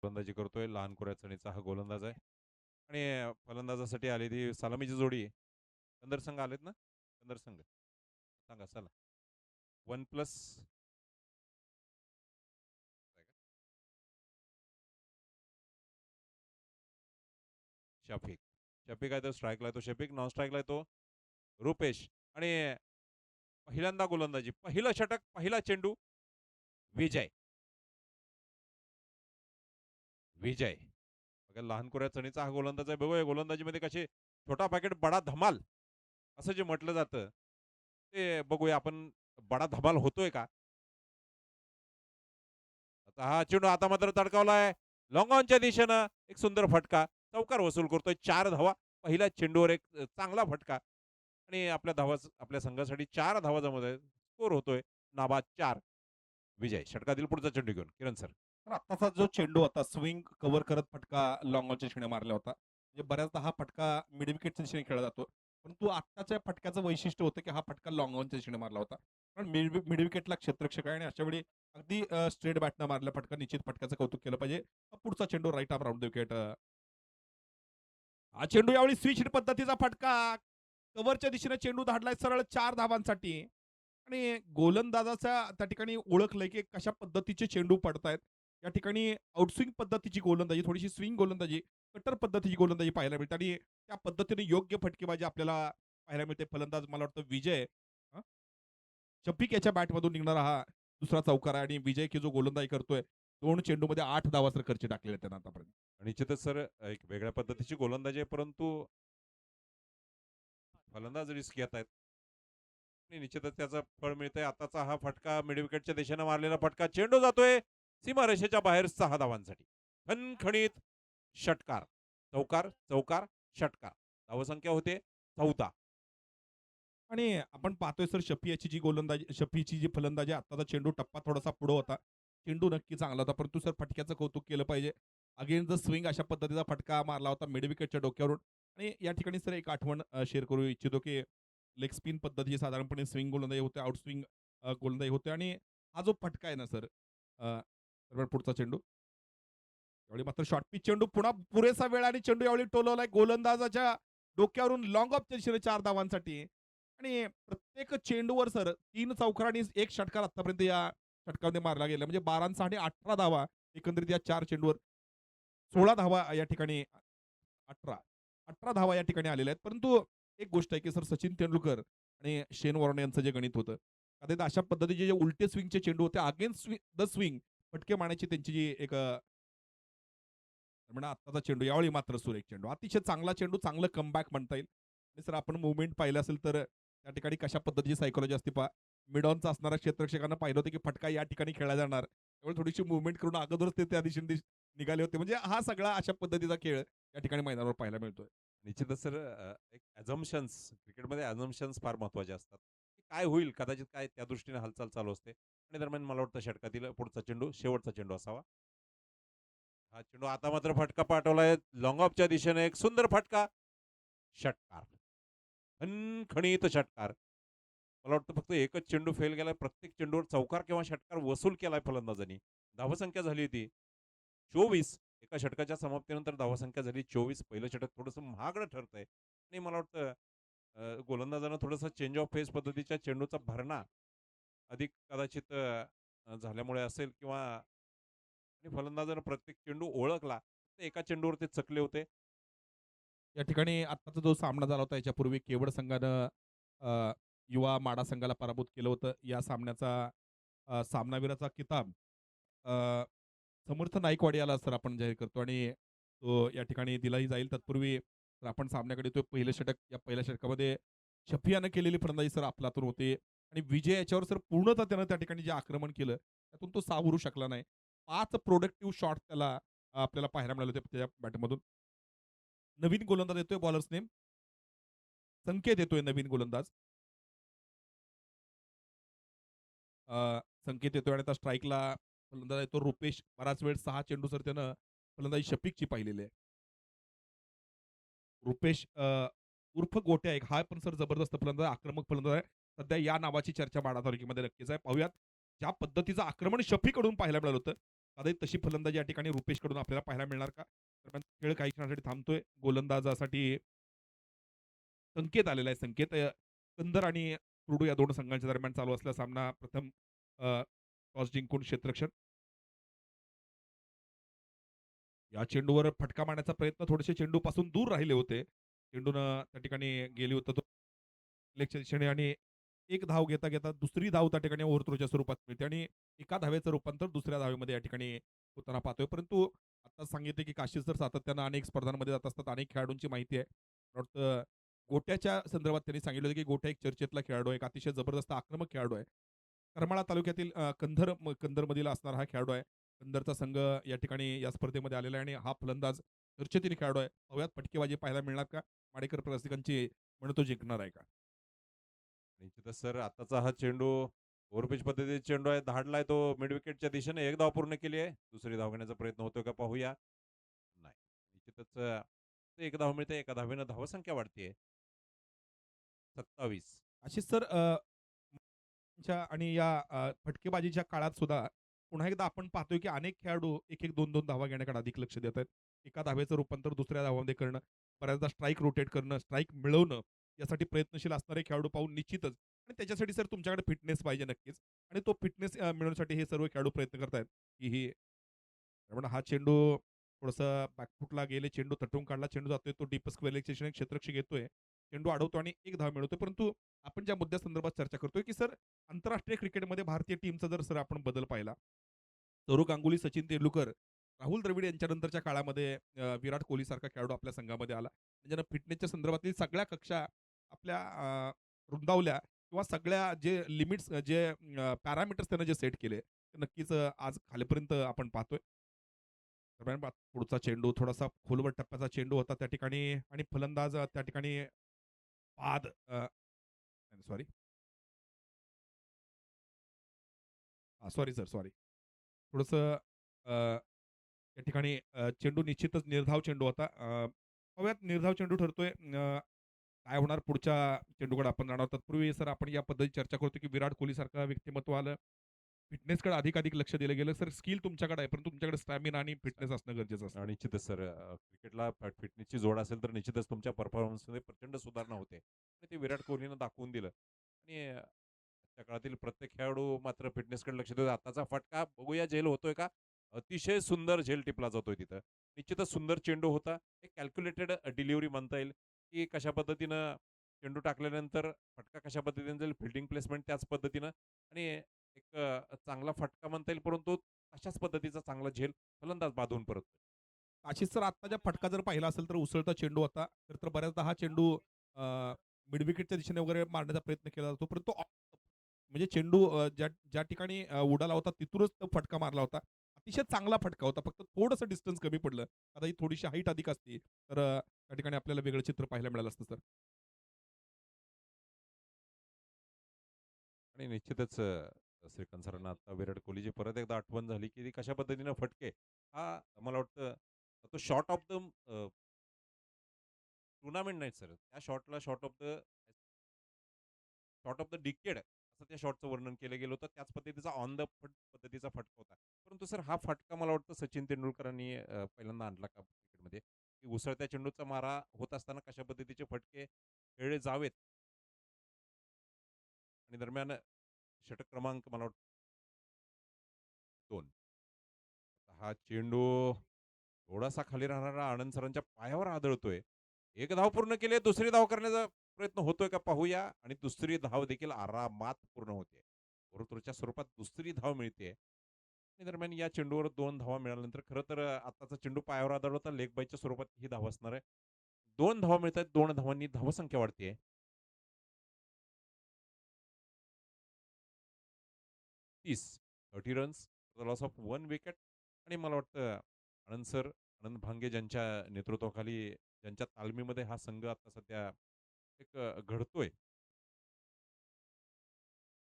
गोलंदाजी करतोय. लहान कुऱ्याचणीचा हा गोलंदाज आहे. आणि फलंदाजासाठी आलेली सलामीची जोडी. कंदर संघ आलेत ना? कंदर संघ. सांगा चला. 1 प्लस शफिक. शफिक आहे तो स्ट्राईकला आहे तो शफिक. नॉन स्ट्राईकला आहे तो रुपेश. आणि पहिल्यांदा गोलंदाजी. पहिलं षटक, पहिला चेंडू. विजय. विजय. बघा लहान कोऱ्या चणीचा हा गोलंदाज आहे. बघूया गोलंदाजीमध्ये कसे छोटा पॅकेट बडा धमाल असं जे म्हटलं जातं ते बघूया आपण. बडा धमाल होतोय का? आता हा चेंडू आता मात्र तडकावलाय लॉंग ऑनच्या दिशेनं. एक सुंदर फटका. चौकार वसूल करतोय. 4 धावा पहिल्या चेंडूवर. एक चांगला फटका. आणि आपल्या धावा आपल्या संघासाठी 4 धावा जमत स्कोर होतोय नाबाद 4. विजय षटकातील पुढचा चेंडू घेऊन किरण सर. तर आत्ताचा जो चेंडू होता स्विंग कव्हर करत फटका लॉंग ऑनच्या दिशेने मारला होता. म्हणजे बऱ्याचदा हा फटका मिड विकेटच्या दिशेने खेळला जातो. परंतु आत्ताच्या फटक्याचं वैशिष्ट्य होतं की हा फटका लॉंग ऑनच्या दिशेने मारला होता. कारण मिड विकेटला क्षेत्ररक्षक आहे आणि अशा वेळी अगदी स्ट्रेट बॅटनं मारला फटका. निश्चित फटक्याचं कौतुक केलं पाहिजे. पुढचा चेंडू राईट आर्म राऊंड विकेट. हा चेंडू यावेळी स्विच पद्धतीचा फटका. कव्हरच्या दिशेने चेंडू धाडलाय सरळ 4 धावांसाठी. आणि गोलंदाजाच्या त्या ठिकाणी ओळखलंय की कशा पद्धतीचे चेंडू पडतायत. या ठिकाणी आउटस्विंग पद्धतीची गोलंदाजी, थोडीशी स्विंग गोलंदाजी, कटर पद्धतीची गोलंदाजी पाहायला मिळते आणि त्या पद्धतीने योग्य फटकेबाजी आपल्याला पाहायला मिळते. फलंदाज मला वाटतं विजय शफिक याच्या बॅटमधून निघणारा हा दुसरा चौकार आहे आणि विजय की जो गोलंदाजी करतोय 2 चेंडूमध्ये 8 धावा सर खर्च टाकलेले आहेत त्यानं आतापर्यंत. निश्चितच सर एक वेगळ्या पद्धतीची गोलंदाजी आहे परंतु फलंदाज रिस्क घेत आहेत. आणि निश्चितच त्याचं फळ मिळतंय. आताचा हा फटका मिड विकेटच्या दिशेनं मारलेला फटका. चेंडू जातोय सीमारेषेच्या बाहेर 6 धावांसाठी. खणखणीत षटकार. चौकार चौकार षटकार. धावसंख्या होते 14. आणि आपण पाहतोय सर शफीची जी फलंदाजी आत्ताचा चेंडू टप्पा थोडासा पुढे होता. चेंडू नक्की चांगला होता परंतु सर फटक्याचं कौतुक केलं पाहिजे. अगेन द स्विंग अशा पद्धतीचा फटका मारला होता मिड विकेटच्या डोक्यावरून. आणि या ठिकाणी सर एक आठवण शेअर करू इच्छितो की लेग स्पिन पद्धतीची साधारणपणे स्विंग गोलंदाजी होते, आउट स्विंग गोलंदाजी होते आणि हा जो फटका आहे ना सर पुढचा चेंडू यावेळी मात्र शॉर्ट पिच चेंडू पुन्हा पुरेसा वेळ आणि चेंडू यावेळी टोलवलाय गोलंदाजाच्या डोक्यावरून लॉंग ऑफच्या दिशेने 4 धावांसाठी. आणि प्रत्येक चेंडूवर सर 3 चौकार आणि 1 षटकार आतापर्यंत या षटकामध्ये मारला गेला. म्हणजे 12 आणि 18 धावा एकंदरीत या 4 चेंडूवर. 16 धावा या ठिकाणी 18 धावा या ठिकाणी आलेल्या आहेत. परंतु एक गोष्ट आहे की सर सचिन तेंडुलकर आणि शेन वॉर्न यांचं जे गणित होतं. आता अशा पद्धतीचे जे उलटे स्विंगचे चेंडू होते अगेन्स्ट द स्विंग फटके मारण्याची त्यांची जी एक म्हणा आत्ताचा चेंडू यावेळी मात्र सुरेख चेंडू. अतिशय चांगला चेंडू, चांगलं कमबॅक म्हणता येईल. आणि सर आपण मूव्हमेंट पाहिलं असेल तर त्या ठिकाणी कशा पद्धतीची सायकोलॉजी असते पहा. मिड ऑनचा असणाऱ्या क्षेत्ररक्षकांना पाहिलं होतं की फटका या ठिकाणी खेळला जाणार. त्यामुळे थोडीशी मूव्हमेंट करून अगोदरच ते त्या दिशेने निघाले होते. म्हणजे हा सगळा अशा पद्धतीचा खेळ या ठिकाणी मैदानावर पाहायला मिळतोय. निश्चितच सर एक ॲझम्पशन्स क्रिकेटमध्ये ॲझम्पशन्स फार महत्त्वाचे असतात. की काय होईल कदाचित काय त्या दृष्टीने हालचाल चालू असते. आणि दरम्यान मला वाटतं षटकातील पुढचा चेंडू शेवटचा चेंडू असावा. हा चेंडू आता मात्र फटका पाठवलाय लॉंग ऑफच्या दिशेने. एक सुंदर फटका. षटकार. खणखणीत षटकार. मला वाटतं फक्त एकच चेंडू फेल गेलाय. प्रत्येक चेंडूवर चौकार किंवा षटकार वसूल केलाय फलंदाजांनी. धावसंख्या झाली होती 24. एका षटकाच्या समाप्तीनंतर धावसंख्या झाली 24. पहिलं षटक थोडंसं महागडं ठरतंय. आणि मला वाटतं गोलंदाजानं थोडंसं चेंज ऑफ पेस पद्धतीच्या चेंडूचा भरणा अधिक कदाचित झाल्यामुळे असेल किंवा आणि फलंदाजानं प्रत्येक चेंडू ओळखला. तर एका चेंडूवर ते चकले होते. या ठिकाणी आत्ताचा जो सामना झाला होता याच्यापूर्वी केवळ संघानं युवा माडा संघाला पराभूत केलं होतं. या सामन्याचा सामनावीराचा किताब अ, समर्थ नाईकवाडी याला सर आपण जाहीर करतो आणि तो या ठिकाणी दिलाही जाईल. तत्पूर्वी तर आपण सामन्याकडे येतोय. पहिलं षटक या पहिल्या षटकामध्ये शफियानं केलेली फलंदाजी सर आपलातून होते आणि विजय याच्यावर सर पूर्णतः त्यानं त्या ठिकाणी जे आक्रमण केलं त्यातून तो सावरू शकला नाही. 5 प्रोडक्टिव्ह शॉट त्याला आपल्याला पाहायला मिळाले होते त्याच्या बॅटमधून. नवीन गोलंदाज येतोय बॉलर्स नेम. संकेत येतोय नवीन गोलंदाज. संकेत येतोय आणि आता स्ट्राईकला फलंदाज येतो रुपेश. बराच वेळ 6 चेंडू सर त्यानं फलंदाजी शफिकची पाहिलेली आहे. रुपेश उर्फ गोट्या एक हा पण सर जबरदस्त फलंदाज आक्रमक फलंदाज आहे. सध्या या नावाची चर्चा माडा तालुक्यामध्ये नक्कीच आहे. पाहूयात ज्या पद्धतीचं आक्रमण शफीकडून पाहायला मिळालं होतं. दादा तशी फलंदाजी या ठिकाणी रुपेशकडून आपल्याला पाहायला मिळणार का? दरम्यान खेळ काही क्षणासाठी थांबतोय. गोलंदाजासाठी संकेत आलेला आहे. संकेत कंदर आणि क्रुडू या 2 संघांच्या दरम्यान चालू असलेला सामना प्रथम टॉस जिंकून क्षेत्ररक्षण या चेंडूवर फटका मारण्याचा प्रयत्न थोडेसे चेंडूपासून दूर राहिले होते. चेंडूनं त्या ठिकाणी गेली होतं तो लेगच्या दिशेने आणि एक धाव घेता दुसरी धाव त्या ठिकाणी ओव्हरथ्रोच्या स्वरूपात मिळते आणि एका धावेचं रूपांतर दुसऱ्या धावेमध्ये या ठिकाणी होताना पाहतोय. परंतु आता सांगितले की काशीद सर सातत्यानं अनेक स्पर्धांमध्ये जात असतात. अनेक खेळाडूंची माहिती आहे. मला वाटतं गोट्याच्या संदर्भात त्यांनी सांगितलं होतं की गोट्या एक चर्चेतला खेळाडू आहे. एक अतिशय जबरदस्त आक्रमक खेळाडू आहे. करमाळा तालुक्यातील कंधरमधील असणारा हा खेळाडू आहे. कंधरचा संघ या ठिकाणी या स्पर्धेमध्ये आलेला आहे आणि हा फलंदाज चर्चेतील खेळाडू आहे. पाहुयात फटकेबाजी पाहायला मिळणार का? माडेकर रसिकांची म्हणून तो जिंकणार आहे का? निश्चितच सर आताचा हा चेंडू ओव्हरपिच पद्धतीचा चेंडू आहे. धाडलाय तो मिड विकेटच्या दिशेने. एक धाव पूर्ण केली आहे. दुसरी धाव घेण्याचा प्रयत्न होतोय का पाहूया. नाही. निश्चितच एक धाव मिळते. एका धावेनं धावसंख्या वाढतीये. 27. अशीच तर आणि या फटकेबाजीच्या काळात सुद्धा पुन्हा एकदा आपण पाहतोय, की अनेक खेळाडू 1-1, 2-2 धावा घेण्याकडे अधिक लक्ष देत आहेत. एका धावेचं रूपांतर दुसऱ्या धावामध्ये करणं, बऱ्याचदा स्ट्राईक रोटेट करणं, स्ट्राईक मिळवणं, यासाठी प्रयत्नशील असणारे खेळाडू पाहून निश्चितच आणि त्याच्यासाठी सर तुमच्याकडे फिटनेस पाहिजे नक्कीच आणि तो फिटनेस मिळवण्यासाठी हे सर्व खेळाडू प्रयत्न करतायत, की ही त्यामुळे हा चेंडू थोडंसं बॅकफुटला गेले, चेंडू तटवून काढला, चेंडू जातोय तो डीप स्क्वेअर लेग क्षेत्ररक्षक येतोय. चेंडू अडवतो आणि एक धाव मिळवतोय. परंतु आपण ज्या मुद्द्यासंदर्भात चर्चा करतोय, की सर आंतरराष्ट्रीय क्रिकेटमध्ये भारतीय टीमचा जर सर आपण बदल पाहिला, सौरव गांगुली, सचिन तेंडुलकर, राहुल द्रविड यांच्यानंतरच्या काळामध्ये विराट कोहलीसारखा खेळाडू आपल्या संघामध्ये आला. ज्यानं फिटनेसच्या संदर्भातील सगळ्या कक्षा आपल्या रुंदावल्या किंवा सगळ्या जे लिमिट्स जे पॅरामीटर्स त्यानं जे सेट केले, ते नक्कीच आज खालीपर्यंत आपण पाहतोय. दरम्यान पुढचा चेंडू थोडासा खोलवर टप्प्याचा चेंडू होता त्या ठिकाणी आणि फलंदाज त्या ठिकाणी बाद सॉरी सॉरी सर, सॉरी. थोडंसं त्या ठिकाणी चेंडू निश्चितच निर्धाव चेंडू होता. पाहूयात निर्धाव चेंडू ठरतोय. काय होणार पुढच्या चेंडूकडे आपण जाणार आहोत. तत्पूर्वी सर आपण या पद्धतीत चर्चा करतो, की विराट कोहलीसारखं व्यक्तिमत्व आलं. फिटनेसकडे अधिक लक्ष दिलं गेलं. सर स्किल तुमच्याकडे आहे, परंतु तुमच्याकडे स्टॅमिना आणि फिटनेस असणं गरजेचं असतं. निश्चितच सर क्रिकेटला फिटनेसची जोड असेल तर निश्चितच तुमच्या परफॉर्मन्समध्ये प्रचंड सुधारणा होते. आणि ते विराट कोहलीनं दाखवून दिलं. आणि आजच्या काळातील प्रत्येक खेळाडू मात्र फिटनेसकडे लक्ष देतो. आताचा फटका बघूया झेल होतोय का? अतिशय सुंदर झेल टिपला जातोय तिथं. निश्चितच सुंदर चेंडू होता. एक कॅल्क्युलेटेड डिलिव्हरी म्हणता येईल, की कशा पद्धतीनं चेंडू टाकल्यानंतर फटका कशा पद्धतीने जाईल, फील्डिंग प्लेसमेंट त्याच पद्धतीनं आणि एक चांगला फटका म्हणता येईल, परंतु अशाच पद्धतीचा चांगला झेल फलंदाज बांधून परततोय. अशीच जर आत्ताचा फटका जर पाहिला असेल तर उसळता चेंडू होता. तर बऱ्याचदा हा चेंडू मिड विकेटच्या दिशेने वगैरे मारण्याचा प्रयत्न केला जातो. परंतु म्हणजे चेंडू ज्या ठिकाणी उडाला होता तिथूनच तो फटका मारला होता. अतिशय चांगला फटका होता. फक्त थोडंसं डिस्टन्स कमी पडलं. आता ही थोडीशी हाईट अधिक असती तर त्या ठिकाणी आपल्याला वेगळं चित्र पाहायला मिळालं असतं सर. आणि निश्चितच श्रीकांत सरांना आता विराट कोहलीची परत एकदा आठवण झाली, की ती कशा पद्धतीनं फटके हा मला वाटतं तो शॉट ऑफ द टुर्नामेंट नाही सर. त्या शॉटला शॉट ऑफ द डिकेड असं त्या शॉटचं वर्णन केलं गेलं होतं. त्याच पद्धतीचा ऑन द पद्धतीचा फटका होता. परंतु सर हा फटका मला वाटतं सचिन तेंडुलकरांनी पहिल्यांदा आणला का क्रिकेटमध्ये, की उसळत्या चेंडूचा मारा होत असताना कशा पद्धतीचे फटके खेळले जावेत आणि दरम्यान षटक क्रमांक मला वाटतं 2. हा चेंडू थोडासा खाली राहणारा आनंद सरांच्या पायावर आदळतोय. एक धाव पूर्ण केली आहे. दुसरी धाव करण्याचा प्रयत्न होतोय का पाहूया आणि दुसरी धाव देखील आरामात पूर्ण होते. वृत्तच्या स्वरूपात दुसरी धाव मिळते. आणि दरम्यान या चेंडूवर 2 धावा मिळाल्यानंतर खरं तर आताचा चेंडू पायावर आदळला लेग बायच्या स्वरूपात ही धाव असणार आहे. 2 धावा मिळतायत. 2 धावांनी धावसंख्या वाढते. 30 30 रन्स लॉस ऑफ 1 विकेट आणि मला वाटतं आनंद सर, आनंद भांगे ज्यांच्या नेतृत्वाखाली, ज्यांच्या तालमीमध्ये हा संघ आता सध्या एक घडतोय.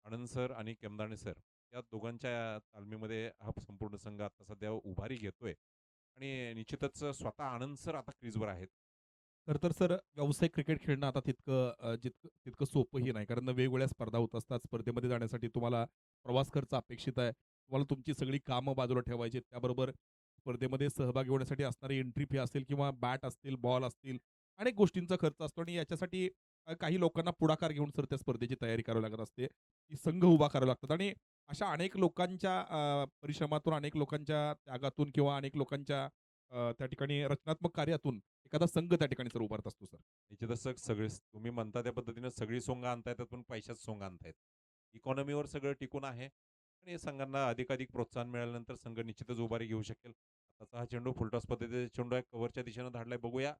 आनंद सर आणि केमदाणे सर या दोघांच्या तालमीमध्ये हा संपूर्ण संघ आता सध्या उभारी घेतोय आणि निश्चितच स्वतः आनंद सर आता क्रीजवर आहेत. खरं तर सर व्यावसायिक क्रिकेट खेळणं आता तितकं सोपंही नाही. कारण वेगवेगळ्या स्पर्धा होत असतात. स्पर्धेमध्ये जाण्यासाठी तुम्हाला प्रवास खर्च अपेक्षित आहे. तुम्हाला तुमची सगळी कामं बाजूला ठेवायची आहेत. त्याबरोबर स्पर्धेमध्ये सहभागी होण्यासाठी असणारी एंट्री फी असेल किंवा बॅट असतील, बॉल असतील, अनेक गोष्टींचा खर्च असतो आणि याच्यासाठी काही लोकांना पुढाकार घेऊन सर त्या स्पर्धेची तयारी करावी लागत असते. की संघ उभा करावे लागतात आणि अशा अनेक लोकांच्या परिश्रमातून, अनेक लोकांच्या त्यागातून किंवा अनेक लोकांच्या त्या ठिकाणी रचनात्मक कार्यातून एखादा संघ त्या ठिकाणी सर उभारत असतो सर. निश्चितच सगळे तुम्ही म्हणता त्या पद्धतीनं सगळी सोंग आणतायत, त्यातून पैशाच सोंग आणतायत. इकॉनॉमीवर सगळं टिकून आहे आणि संघांना अधिकाधिक प्रोत्साहन मिळाल्यानंतर संघ निश्चितच उभारी घेऊ शकेल. आताचा हा चेंडू फुलटॉस पद्धतीचा चेंडू आहे. कव्हरच्या दिशेनं धाडलाय बघूया.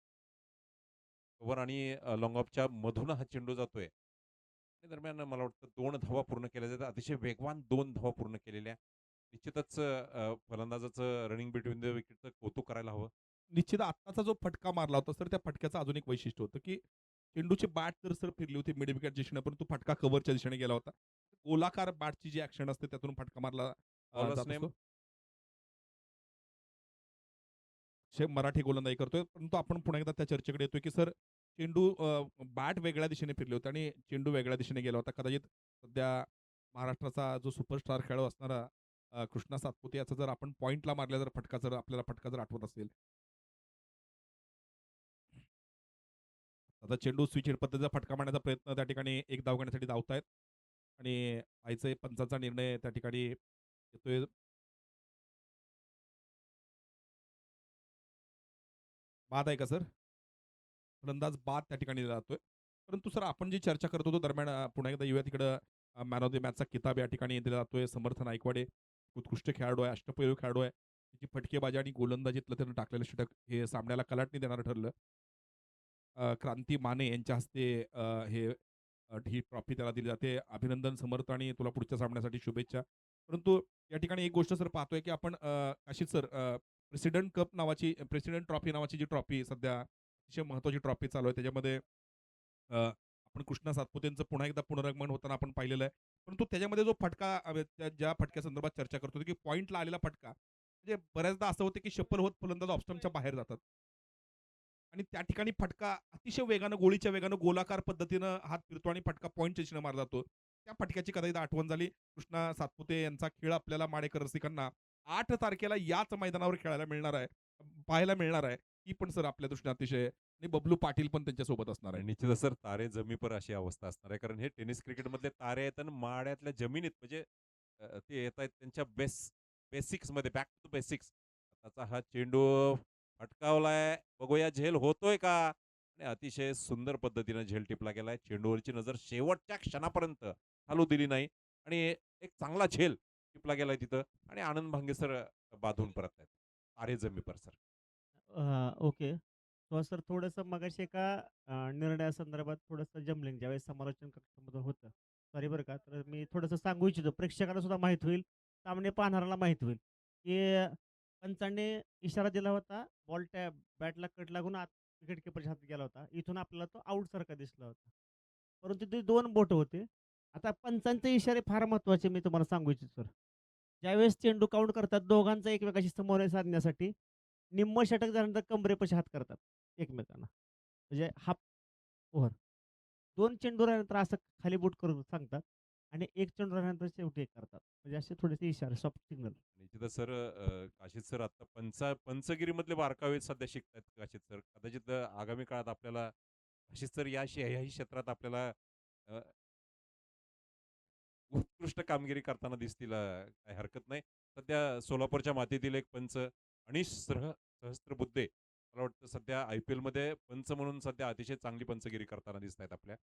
कव्हर आणि लॉंग ऑफच्या मधून हा चेंडू जातोय. त्या दरम्यान मला वाटतं 2 धावा पूर्ण केल्या जातात. अतिशय वेगवान 2 धावा पूर्ण केलेल्या. निश्चितच फलंदाजाचं रनिंग बिटवीन द विकेटचं कौतुक करायला हवं. निश्चित आत्ताचा जो फटका मारला होता सर, त्या फटक्याचं अजून एक वैशिष्ट्य होतं, की चेंडूची बॅट तर सर फिरली होती मिड विकेटच्या दिशेने, परंतु फटका कव्हरच्या दिशेने गेला होता. गोलाकार बॅटची जी ॲक्शन असते त्यातून फटका मारला बॉलर्स जात नेम असतो. मराठी गोलंदाजी करतोय. परंतु आपण पुन्हा एकदा त्या चर्चेकडे येतोय, की सर चेंडू बॅट वेगळ्या दिशेने फिरले होते आणि चेंडू वेगळ्या दिशेने गेला होता. कदाचित सध्या महाराष्ट्राचा जो सुपरस्टार खेळाडू असणारा कृष्णा सातपुते याचा जर आपण पॉइंटला मारला जर फटका जर आपल्याला फटका जर आठवत असेल. आता चेंडू स्विच हिट पद्धतीचा फटका मारण्याचा प्रयत्न त्या ठिकाणी एक धाव घेण्यासाठी धावतायत आणि आईचे पंचांचा निर्णय त्या ठिकाणी येतोय. बाद आहे का सर? फलंदाज बाद त्या ठिकाणी दिला जातोय. परंतु सर आपण जी चर्चा करत होतो दरम्यान पुन्हा एकदा येऊया तिकडं मॅन ऑफ द मॅचचा किताब या ठिकाणी दिला जातोय. समर्थ नाईकवाडे उत्कृष्ट खेळाडू आहे, अष्टपैलू खेळाडू आहे. त्याची फटकेबाजी आणि गोलंदाजीतलं त्यानं टाकलेलं षटक हे सामन्याला कलाटणी देणारं ठरलं. क्रांती माने यांच्या हस्ते ही ट्रॉफी त्याला दिली जाते. अभिनंदन समर्थ आणि तुला पुढच्या सामन्यासाठी शुभेच्छा. परंतु या ठिकाणी एक गोष्ट सर पाहतोय, की आपण काशीद सर प्रेसिडेंट कप नावाची प्रेसिडेंट ट्रॉफी नावाची जी ट्रॉफी सध्या अतिशय महत्त्वाची ट्रॉफी चालू आहे. त्याच्यामध्ये आपण कृष्णा सातपुतेंचं पुन्हा एकदा पुनरागमन होताना आपण पाहिलेलं आहे. परंतु त्याच्यामध्ये जो फटका ज्या फटक्यासंदर्भात चर्चा करत होतो, की पॉइंटला आलेला फटका म्हणजे बऱ्याचदा असं होतं, की शफल होत फलंदाज ऑफ स्टंपच्या बाहेर जातात. आणि त्या ठिकाणी फटका अतिशय वेगानं, गोळीच्या वेगानं गोलाकार पद्धतीनं हात फिरतो आणि फटका पॉइंटच्या दिशेने मारला जातो. त्या फटक्याची कदाचित आठवण झाली. कृष्णा सातपुते यांचा खेळ आपल्याला माडेकर रसिकांना 8 तारखेला याच मैदानावर खेळायला मिळणार आहे. पाहायला मिळणार आहे. ही पण सर आपल्या दृष्टीने अतिशय आणि बबलू पाटील पण त्यांच्यासोबत असणार आहे. आणि निश्चितच सर तारे जमी पर अशी अवस्था असणार आहे. कारण हे टेनिस क्रिकेटमधले तारे आहेत आणि माड्यातल्या जमिनीत म्हणजे ते येत आहेत त्यांच्या बेसिक्समध्ये बॅक टू बेसिक्स. आताचा हा चेंडू फटकावलाय. बघूया झेल होतोय का? आणि अतिशय सुंदर पद्धतीनं झेल टिपला गेलाय. चेंडूवरची नजर शेवटच्या क्षणापर्यंत हलू दिली नाही आणि एक चांगला झेल टिपला गेलाय तिथं आणि आनंद भांगे सर बांधून परत आहेत. तारे जमी पर सर. ओके. तर सर थोडंसं मगाशी एका निर्णयासंदर्भात थोडंसं जमलिंग ज्यावेळेस समालोचन कक्षामध्ये होतं. सॉरी बरं का. तर मी थोडंसं सांगू इच्छितो. प्रेक्षकांना सुद्धा माहीत होईल, सामने पाहणाऱ्याला माहीत होईल, की पंचांनी इशारा दिला होता. बॉल त्या बॅटला कट लागून आत विकेट कीपरच्या हातात गेला होता. इथून आपल्याला तो आउटसारखा दिसला होता. परंतु ते 2 बोटं होते. आता पंचांचे इशारे फार महत्त्वाचे मी तुम्हाला सांगू इच्छितो सर. ज्यावेळेस चेंडू काउंट करतात दोघांचा एकमेकाशी समन्वय साधण्यासाठी निम्म षटक झाल्यानंतर कंबरेपाशी हात करतात एकमेकांना. म्हणजे हाफ ओव्हर. 2 चेंडू राहिल्यानंतर असं खाली बोट करून सांगतात आणि 1 चेंडू राहिल्यानंतर शेवटी एक करतात. म्हणजे असे थोडेसे इशारे सॉफ्ट सिग्नल. निश्चितच सर काशीद सर आता पंचगिरीमधले बारकावे सध्या शिकतायत काशीद सर. कदाचित आगामी काळात आपल्याला काशीद सर याही क्षेत्रात आपल्याला अ, उत्कृष्ट कामगिरी करताना दिसतील काही हरकत नाही. सध्या सोलापूरच्या मातीतील एक पंच अनिश सहस्त्रबुद्धे मला वाटतं सध्या IPLमध्ये पंच म्हणून सध्या अतिशय चांगली पंचगिरी करताना दिसतायत आपल्या.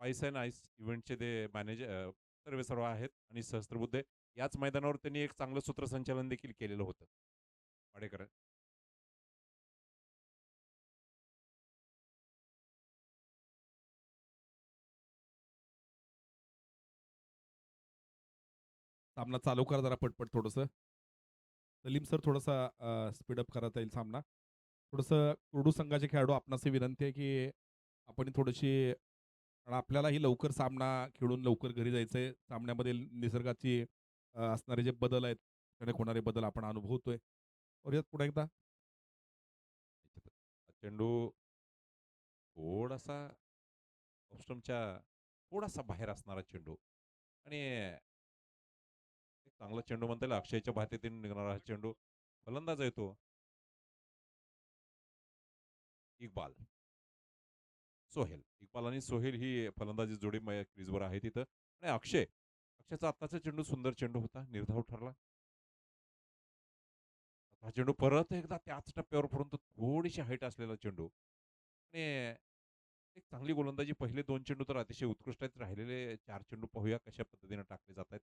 आईस अँड आईस इव्हेंटचे ते सर्वेसर्वा आहेत आणि सहस्त्रबुद्धे याच मैदानावर त्यांनी एक चांगलं सूत्रसंचालन देखील केलेलं होतं. वाडेकर. सामना चालू करा जरा पटपट थोडंसं. सलीम सर थोडासा स्पीडअप करता येईल सामना. थोडंसं कुर्डू संघाचे खेळाडू आपणास विनंती आहे, की आपण थोडीशी कारण आपल्यालाही लवकर सामना खेळून लवकर घरी जायचंय. सामन्यामध्ये निसर्गाची असणारे जे बदल आहेत, अचानक होणारे बदल आपण अनुभवतोय. करूयात पुन्हा एकदा. चेंडू थोडासा ऑफस्टंपच्या थोडासा बाहेर असणारा चेंडू आणि चांगला चेंडू म्हणता येईल. अक्षयच्या भातीतून निघणारा हा चेंडू. फलंदाज आहे तो. इक्बाल. सोहेल. इक्बाल आणि सोहेल ही फलंदाजी जोडी क्रीजवर आहे तिथं. आणि अक्षयचा आत्ताचा चेंडू सुंदर चेंडू होता. निर्धाव ठरला. हा चेंडू परत एकदा त्याच टप्प्यावर, परंतु थोडीशी हाईट असलेला चेंडू. आणि एक चांगली गोलंदाजी. पहिले 2 चेंडू तर अतिशय उत्कृष्ट आहेत. राहिलेले 4 चेंडू पाहूया कशा पद्धतीने टाकले जात आहेत.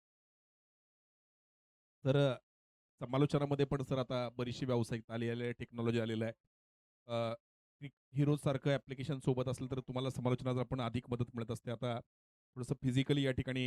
तर समालोचनामध्ये पण सर आता बरीचशी व्यावसायिकता आलेली आहे, टेक्नॉलॉजी आलेलं आहे. क्विक हीरोज सारखं ॲप्लिकेशन सोबत असलं तर तुम्हाला समालोचनात पण अधिक मदत मिळत असते. आता थोडंसं फिजिकली या ठिकाणी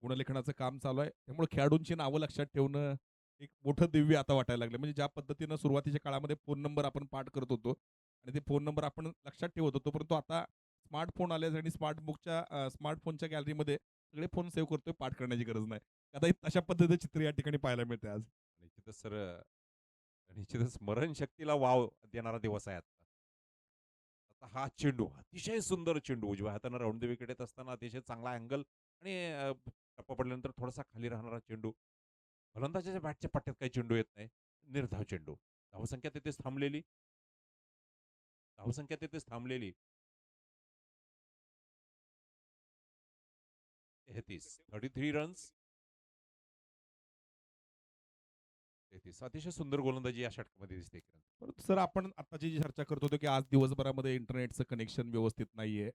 गुणलेखनाचं काम चालू आहे. त्यामुळे खेळाडूंची नावं लक्षात ठेवणं एक मोठं दिव्य आता वाटायला लागलं. म्हणजे ज्या पद्धतीनं सुरुवातीच्या काळामध्ये फोन नंबर आपण पाठ करत होतो आणि ते फोन नंबर आपण लक्षात ठेवत होतो. परंतु आता स्मार्टफोन आले आणि स्मार्टफोनच्या गॅलरीमध्ये सगळे फोन सेव्ह करतोय, पाठ करण्याची गरज नाही. कदाचित तशा पद्धतीचं चित्र या ठिकाणी पाहायला मिळते आज. निश्चितच सर, निश्चितच स्मरणशक्तीला वाव देणारा दिवस आहे आजचा. आता हा चेंडू अतिशय सुंदर चेंडू. उजव्या हाताने राउंड द विकेट येत असताना अतिशय चांगला अँगल आणि टप्पा पडल्यानंतर थोडासा खाली राहणारा चेंडू. फलंदाजाच्या बॅटच्या पट्ट्यात काही चेंडू येत नाही. निर्धाव चेंडू. धावसंख्या तिथेच थांबलेली. धावसंख्या तिथेच थांबलेली. 33 रन्स. 33. अतिशय सुंदर गोलंदाजी या षटकामध्ये दिसते. परंतु सर आपण आत्ताची जी चर्चा करत होतो, की आज दिवसभरामध्ये इंटरनेटचं कनेक्शन व्यवस्थित नाहीये.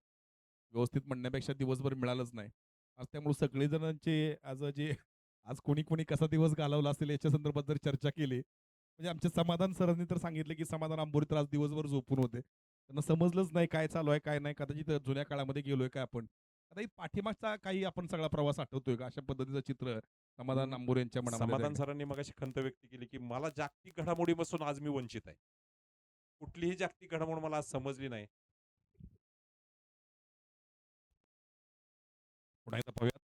व्यवस्थित म्हणण्यापेक्षा दिवसभर मिळालंच नाही. आज त्यामुळे सगळेजणांचे आज कोणी कसा दिवस घालवला असेल याच्या संदर्भात जर चर्चा केली, म्हणजे आमचे समाधान सरांनी तर सांगितले, की समाधान आंबोरी तर आज दिवसभर झोपून होते. त्यांना समजलंच नाही काय चालू आहे, काय नाही. कदाचित जुन्या काळामध्ये गेलोय का आपण? कदाचित पाठीमागचा काही आपण सगळा प्रवास आठवतोय का? अशा पद्धतीचं चित्र समाधान आंबोरे यांच्या मनामध्ये समाधान सरांनी मगाशी खंत व्यक्त केली, की मला जागतिक घडामोडीपासून आज मी वंचित आहे. कुठलीही जागतिक घडामोड मला आज समजली नाही. पुन्हा एकदा पाहूयात.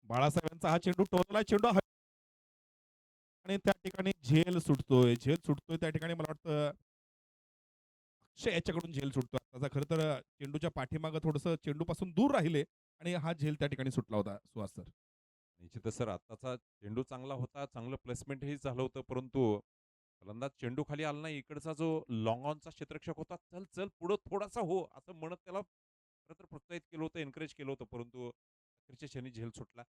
बाळासाहेबांचा हा चेंडू टोचला, चेंडू आणि त्या ठिकाणी झेल सुटतोय त्या ठिकाणी मला वाटतं अक्षय याच्याकडून झेल सुटतोय. त्याचा खरं तर चेंडूच्या पाठीमागं थोडंसं चेंडूपासून दूर राहिले आणि हा झेल त्या ठिकाणी सुटला होता सुहास सर. निश्चितच सर, आत्ताचा चेंडू चांगला होता. चांगलं प्लेसमेंटही झालं होतं. परंतु फलंदाज चेंडू खाली आला नाही. इकडचा जो लाँग ऑनचा क्षेत्ररक्षक होता, "चल, चल पुढं थोडासा हो," असं म्हणत त्याला खरं तर प्रोत्साहित केलं होतं, एन्करेज केलं होतं. परंतु अखेरच्या क्षणी झेल सुटला.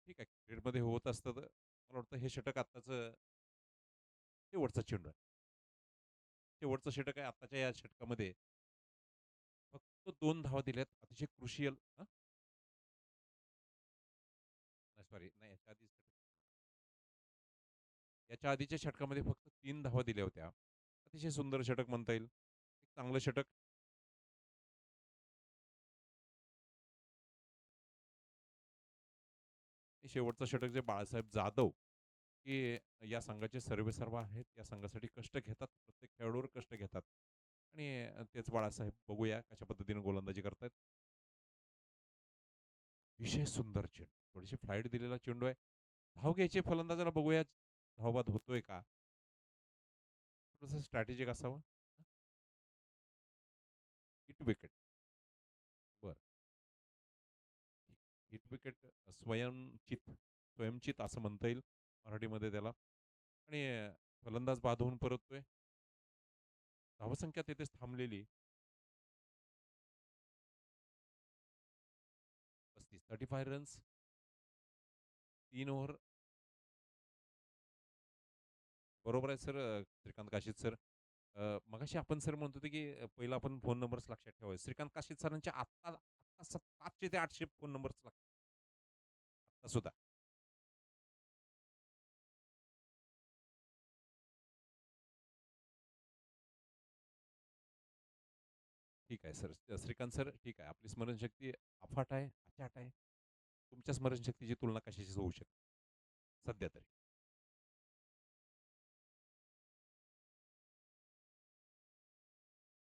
ठीक आहे, क्रिकेटमध्ये होत असतं. तर मला वाटतं हे षटक आत्ताचं शेवटचा चेंडू आहे. शेवटचं षटक आहे आत्ताच्या या षटकामध्ये. फक्त 2 धावा दिल्यात. अतिशय क्रुशियल. सॉरी, नाही, याच्या आधीच्या षटकामध्ये फक्त 3 धावा दिल्या होत्या. अतिशय सुंदर षटक म्हणता येईल. एक चांगलं षटक. शेवटचं षटक जे बाळासाहेब जाधव, की या संघाचे सर्वेसर्वा आहेत. या संघासाठी कष्ट घेतात. प्रत्येक खेळाडूवर कष्ट घेतात. आणि तेच बाळासाहेब बघूया कशा पद्धतीने गोलंदाजी करतायत. विशेष सुंदर चेंडू. थोडीशी फ्लाईट दिलेला चेंडू आहे. धाव घ्यायची फलंदाजाला बघूया. धावबाद होतोय का? थोडंसं स्ट्रॅटेजिक असावं. Hit wicket. बरं. Hit wicket. स्वयंचित असं म्हणता येईल मराठीमध्ये त्याला. आणि फलंदाज बाद होऊन परततोय. धावसंख्या तिथेच थांबलेली. 35 रन्स. 3 ओव्हर. बरोबर आहे सर. श्रीकांत काशीद सर. मगाशी आपण सर म्हणत होते, की पहिला आपण फोन नंबर्स लक्षात ठेवायचे. श्रीकांत काशीद सरांच्या आत्ता आत्ता 700 ते 800 फोन नंबर्स लागतात. आत्ता सुद्धा. ठीक आहे सर. श्रीकांत सर, ठीक आहे. आपली स्मरणशक्ती अफाट आहे, अचाट आहे. तुमच्या स्मरणशक्तीची तुलना कशाशीच होऊ शकते. सध्या तरी.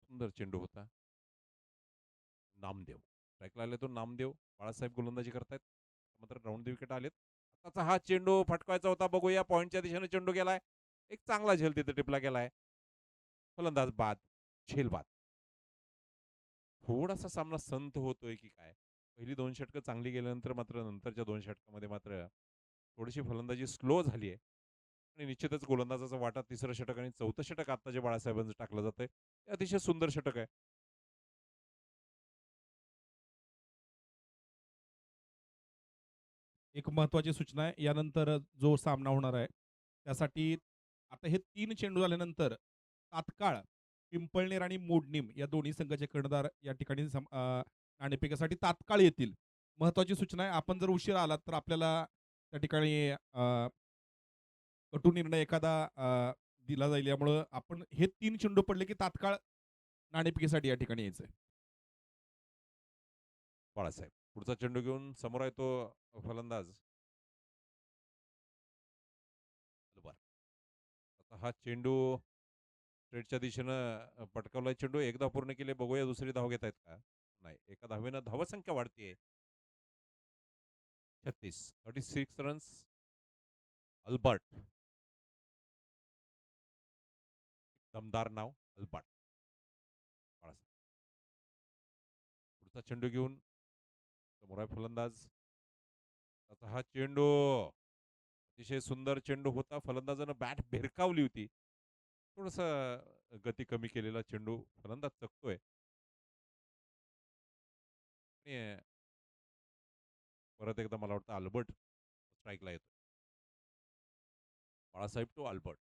सुंदर चेंडू होता. नामदेव. स्ट्राईकला आले तो नामदेव. बाळासाहेब गोलंदाजी करतायत. मात्र राऊंड द विकेट आलेत. आताचा हा चेंडू फटकायचा होता. बघूया. पॉईंटच्या दिशेने चेंडू गेलाय. एक चांगला झेल तिथे टिपला गेलाय. फलंदाज बाद. झेल बाद. थोडासा सामना संथ होतोय की काय? पहिली 2 षटकं चांगली गेल्यानंतर मात्र नंतरच्या 2 षटकामध्ये मात्र थोडीशी फलंदाजी स्लो झाली आहे. आणि निश्चितच गोलंदाजाचा वाटा 3रं षटक आणि 4थं षटक आता जे बाळासाहेबांचं टाकलं जातंय, ते अतिशय सुंदर षटक आहे. एक महत्त्वाची सूचना आहे. यानंतर जो सामना होणार आहे, त्यासाठी आता हे 3 चेंडू झाल्यानंतर तात्काळ पिंपळनेर आणि मोडणीम या दोन्ही संघाचे कर्णधार या ठिकाणी नाणेफेकीसाठी तात्काळ येतील. महत्त्वाची सूचना आहे, आपण जर उशिरा आलात तर आपल्याला त्या ठिकाणी कटू निर्णय एखादा दिला जाईल. यामुळं आपण हे 3 चेंडू पडले की तात्काळ नाणेफेकीसाठी या ठिकाणी यायचंय. बाळासाहेब पुढचा चेंडू घेऊन समोर आहे तो फलंदाज. बरं. आता हा चेंडू स्ट्रेटच्या दिशेनं पटकावलाय चेंडू. एक धाव पूर्ण केली. बघूया दुसरी धाव घेतायत का? नाही. एका धावेनं धावसंख्या वाढतीये. 36. 36 रन्स. अल्बर्ट. दमदार नाव अल्बर्ट. बाळासाहेब. पुढचा चेंडू घेऊन समोर आहे फलंदाज. आता हा चेंडू अतिशय सुंदर चेंडू होता. फलंदाजानं बॅट भिरकावली होती. थोडंसं गती कमी केलेला चेंडू फलंदाज चकतोय. आणि परत एकदा मला वाटतं अल्बर्ट स्ट्राईकला येतो. Balasaheb to Albert.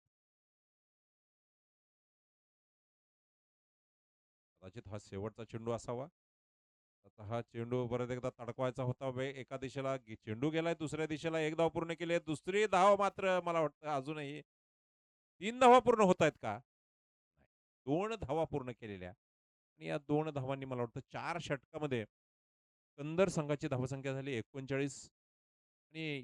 कदाचित हा शेवटचा चेंडू असावा. आता हा चेंडू परत एकदा तडकवायचा होता. एका दिशेला चेंडू गेलाय, दुसऱ्या दिशेला एक धाव पूर्ण केली आहे. दुसरी धाव मात्र मला वाटतं अजूनही 3 धावा पूर्ण होत आहेत का? नाही. 2 धावा पूर्ण केलेल्या आणि या 2 धावांनी मला वाटतं 4 षटकामध्ये कंदर संघाची धावसंख्या झाली 39 आणि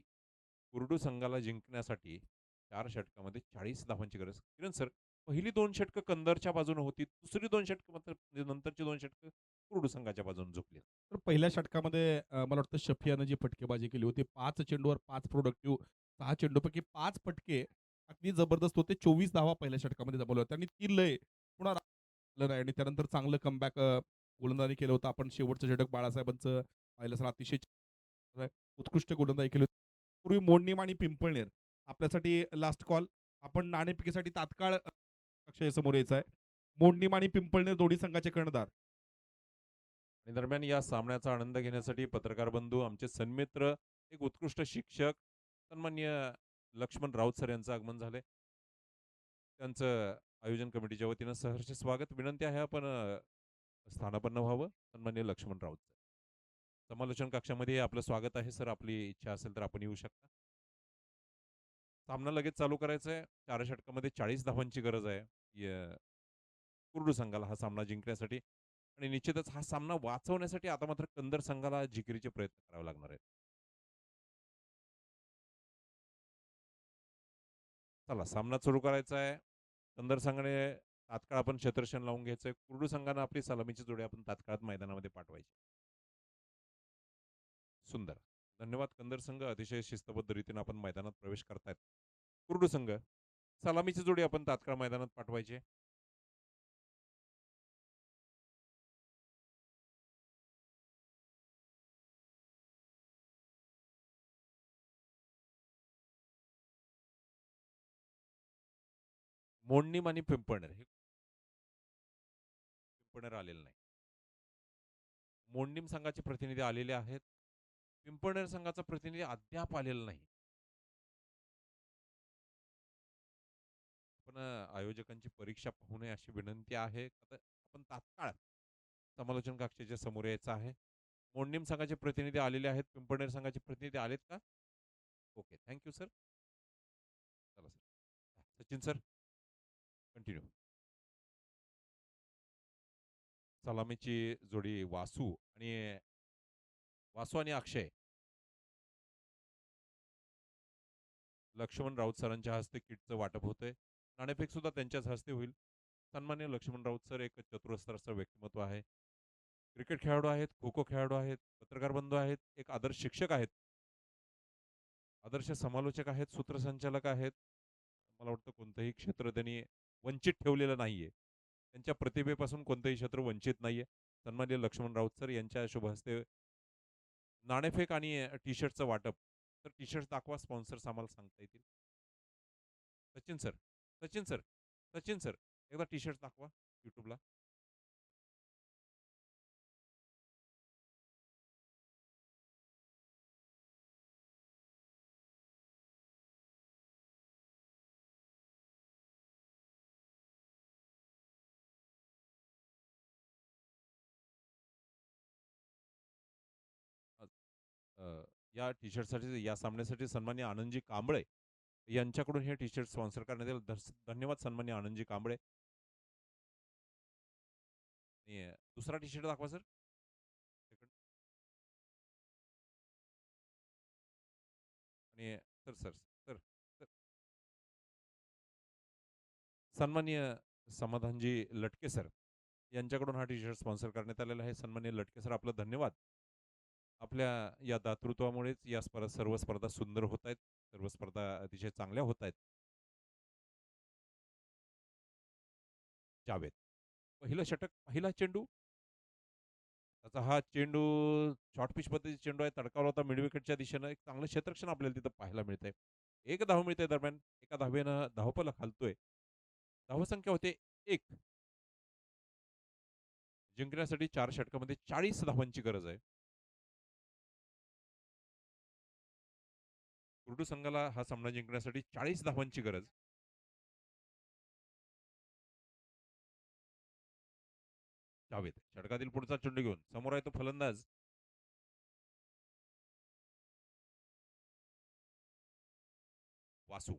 कुर्डू संघाला जिंकण्यासाठी 4 षटकामध्ये 40 धावांची गरज. किरण सर, पहिली 2 षटकं कंदरच्या बाजूने होती. दुसरी 2 षटकं मात्र म्हणजे नंतरची 2 षटकं कुर्डू संघाच्या बाजूने झुकली. तर पहिल्या षटकामध्ये मला वाटतं शफियानं जी फटकेबाजी केली होती 5 चेंडूवर 5 प्रोडक्टिव्ह 6 चेंडूपैकी 5 फटके अगदी जबरदस्त होते. 24 धावा पहिल्या षटकामध्ये जमवल्या होत्या आणि ती लय पुन्हा आलं नाही आणि त्यानंतर चांगलं कमबॅक गोलंदाजी केलं होतं. आपण शेवटचं षटक बाळासाहेबांचं पाहिलं असेल अतिशय उत्कृष्ट गोलंदाजी केली होती. पूर्वी मोडणीम आणि पिंपळनेर आपल्यासाठी लास्ट कॉल. आपण नाणेफेकीसाठी तात्काळ अक्षय समोर यायचं आहे. मोडणीम आणि पिंपळनेर दोन्ही संघाचे कर्णधार. आणि दरम्यान या सामन्याचा आनंद घेण्यासाठी पत्रकार बंधू, आमचे सन्मित्र, एक उत्कृष्ट शिक्षक, सन्माननीय लक्ष्मण राऊत सर यांचं आगमन झालंय. त्यांचं आयोजन कमिटीच्या वतीनं सहर्ष स्वागत. विनंती आहे आपण स्थानापन्न व्हावं. सन्माननीय लक्ष्मण राऊत सर. समालोचन कक्षामध्ये आपलं स्वागत आहे सर. आपली इच्छा असेल तर आपण येऊ शकता. सामना लगेच चालू करायचा आहे. 4 षटकामध्ये 40 धावांची गरज आहे. कुर्डू संघाला हा सामना जिंकण्यासाठी आणि निश्चितच हा सामना वाचवण्यासाठी आता मात्र कंदर संघाला जिकिरीचे प्रयत्न करावे लागणार आहेत. चला सामना सुरू करायचा आहे. कंदर संघाने तात्काळ आपण क्षेत्ररक्षण लावून घ्यायचंय. कुर्डू संघानं आपली सलामीची जोडी आपण तात्काळात मैदानामध्ये पाठवायची. सुंदर. धन्यवाद कंदर संघ. अतिशय शिस्तबद्ध रीतीने आपण मैदानात प्रवेश करतायत. कुर्डू संघ, सलामीची जोडी आपण तात्काळ मैदानात पाठवायची. मोडणीम आणि पिंपळनेर हे पिंपळनेर आलेलं नाही. मोडणीम संघाचे प्रतिनिधी आलेले आहेत. पिंपळनेर संघाचा प्रतिनिधी अद्याप आलेला नाही. आपण आयोजकांची परीक्षा पाहू नये अशी विनंती आहे. आता आपण तात्काळ समालोचन कक्षाच्या समोर यायचं आहे. मोडणीम संघाचे प्रतिनिधी आलेले आहेत. पिंपळनेर संघाचे प्रतिनिधी आलेत का? Okay, thank you sir. चला सर. Sachin sir, continue. सलामीची जोडी वासू आणि अक्षय. लक्ष्मण राऊत सरांच्या हस्ते किटचं वाटप होतंय. नाणेफेक सुद्धा त्यांच्याच हस्ते होईल. सन्माननीय लक्ष्मण राऊत सर एक चतुरस्त्राचं व्यक्तिमत्व आहे. क्रिकेट खेळाडू आहेत, खो खो खेळाडू आहेत, पत्रकार बंधू आहेत, एक आदर्श शिक्षक आहेत, आदर्श समालोचक आहेत, सूत्रसंचालक आहेत. मला वाटतं कोणतंही क्षेत्र त्यांनी वंचित ठेवलेलं नाहीये. त्यांच्या प्रतिभेपासून कोणतंही क्षेत्र वंचित नाहीये. सन्माननीय लक्ष्मण राऊत सर यांच्या शुभ हस्ते नाणेफेक आणि टी-शर्टचं वाटप. तर टी-शर्ट्स दाखवा स्पॉन्सर्स आम्हाला सांगता येतील. Sachin sir, Sachin sir, Sachin sir, एकदा टी-शर्ट्स दाखवा YouTubeला. अ, अ, या टी-शर्टसाठी या सामन्यासाठी सन्माननीय आनंदजी कांबळे यांच्याकडून हे टी-शर्ट स्पॉन्सर करण्यात येईल. धन्यवाद सन्माननीय आनंदजी कांबळे. आणि दुसरा टी-शर्ट दाखवा सर. सेकंड. आणि सर, सर, सर, सर. सन्माननीय समाधानजी लटके सर यांच्याकडून हा टी-शर्ट स्पॉन्सर करण्यात आलेला आहे. सन्माननीय लटके सर आपलं धन्यवाद. आपल्या या दातृत्वामुळेच या सर्व स्पर्धा सुंदर होत आहेत. सर्व स्पर्धा अतिशय चांगल्या होत आहेत. जावेद. पहिलं षटक, पहिला चेंडू. त्याचा हा चेंडू शॉर्ट पिच पद्धतीचा चेंडू आहे. तडकावला होता मिड विकेटच्या दिशेनं. एक चांगलं क्षेत्ररक्षण आपल्याला तिथं पाहायला मिळतंय. एक धाव मिळते दरम्यान. एका धावेनं धावफलक हलतोय. धावसंख्या होते 1. जिंकण्यासाठी 4 षटकामध्ये 40 धावांची गरज आहे. कुर्डू संघाला हा सामना जिंकण्यासाठी 40 धावांची गरज. जावेद षटकातील पुढचा चेंडू घेऊन समोर आहे तो फलंदाज वासू.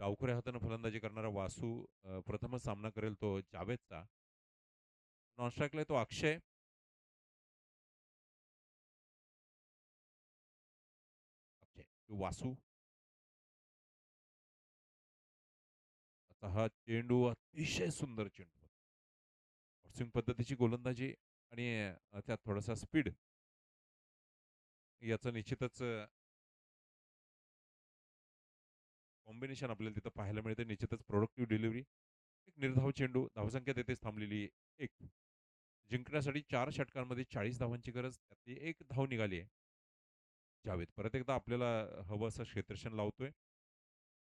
डावखुऱ्या हाताने फलंदाजी करणारा वासू प्रथमच सामना करेल तो जावेदचा. नॉन स्ट्राईकला तो अक्षय. अक्षय वासू. आता हा चेंडू अतिशय सुंदर चेंडू. स्विंग पद्धतीची गोलंदाजी आणि त्यात थोडासा स्पीड याचं निश्चितच कॉम्बिनेशन आपल्याला तिथं पाहायला मिळते. निश्चितच प्रोडक्टिव्ह डिलिव्हरी. एक निर्धाव चेंडू. धावसंख्या तिथेच थांबलेली 1. जिंकण्यासाठी 4 षटकांमध्ये 40 धावांची गरज. त्यातली 1 धाव निघाली आहे. जावेद परत एकदा आपल्याला हवं असं क्षेत्ररक्षण लावतोय.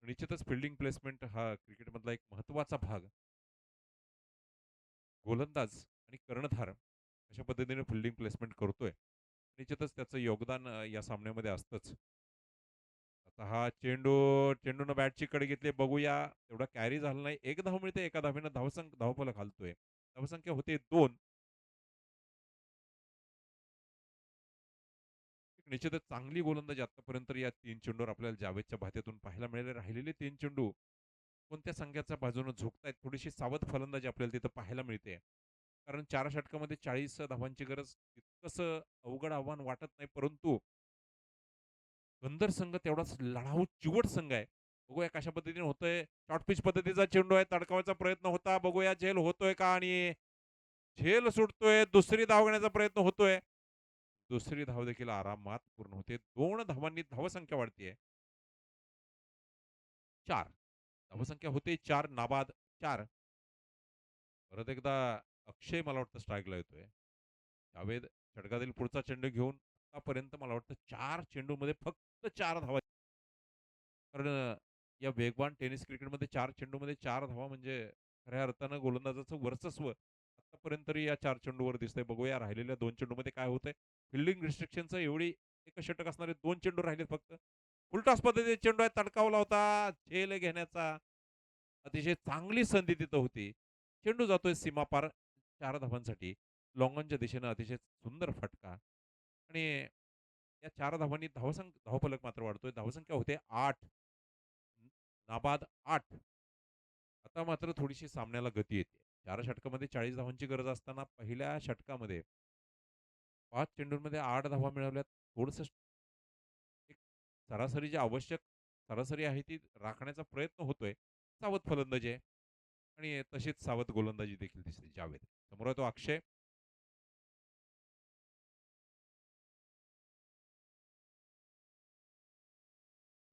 निश्चितच फील्डिंग प्लेसमेंट हा क्रिकेटमधला एक महत्त्वाचा भाग. गोलंदाज आणि कर्णधार अशा पद्धतीने फील्डिंग प्लेसमेंट करतोय. निश्चितच त्याचं योगदान या सामन्यामध्ये असतंच. आता हा चेंडूनं बॅटची कडी घेतली. बघूया तेवढा कॅरी झाला नाही. 1 धाव मिळते. एका धावेनं धावफलक हलतोय. धावसंख्या होते 2. निश्चितच चांगली गोलंदाजी आतापर्यंत या 3 चेंडूवर आपल्याला जावेदच्या भात्यातून पाहायला मिळाले. राहिलेले 3 चेंडू कोणत्या संघाच्या बाजूने झोकतायत. थोडीशी सावध फलंदाजी आपल्याला तिथं पाहायला मिळते. कारण 4 षटकामध्ये 40 धावांची गरज तितकंसं अवघड आव्हान वाटत नाही. परंतु गंदर संघ तेवढाच लढाऊ चिवट संघ आहे. बघूया कशा पद्धतीने होतंय. शॉर्ट पिच पद्धतीचा चेंडू आहे. तडकावायचा प्रयत्न होता. बघूया झेल होतोय का आणि झेल सुटतोय. दुसरी धाव घेण्याचा प्रयत्न होतोय. दुसरी धाव देखील आरामात पूर्ण होते. 2 धावांनी धावसंख्या वाढतीये. 4. धावसंख्या होते 4. नाबाद 4. परत एकदा अक्षय मला वाटतं स्ट्राईकला येतोय. जावेद षटकातील पुढचा चेंडू घेऊन आतापर्यंत मला वाटतं 4 चेंडूमध्ये फक्त 4 धावा. कारण या वेगवान टेनिस क्रिकेटमध्ये 4 चेंडूमध्ये 4 धावा म्हणजे खऱ्या अर्थानं गोलंदाजाचं वर्चस्व आतापर्यंत तरी या 4 चेंडूवर दिसतंय. बघूया राहिलेल्या 2 चेंडूमध्ये काय होतंय. फिल्डिंग रिस्ट्रिक्शनचं एवढी एक षटक असणारे 2 चेंडू राहिलेत फक्त. फुलटॉस पद्धतीचा चेंडू आहे. तडकावला होता. झेल घेण्याचा अतिशय चांगली संधी तिथं होती. चेंडू जातोय सीमापार 4 धावांसाठी. लॉंगॉनच्या दिशेनं अतिशय सुंदर फटका आणि या 4 धावांनी धावफलक मात्र वाढतोय. धावसंख्या होते 8. नाबाद 8. आता मात्र थोडीशी सामन्याला गती येते. 4 षटकामध्ये 40 धावांची गरज असताना पहिल्या षटकामध्ये 5 चेंडूंमध्ये 8 धावा मिळवल्यात. थोडंसं एक सरासरी जी आवश्यक सरासरी आहे ती राखण्याचा प्रयत्न होतोय. सावध फलंदाजी आहे आणि तशीच सावध गोलंदाजी देखील दिसते जावेद. समोर आहे तो अक्षय.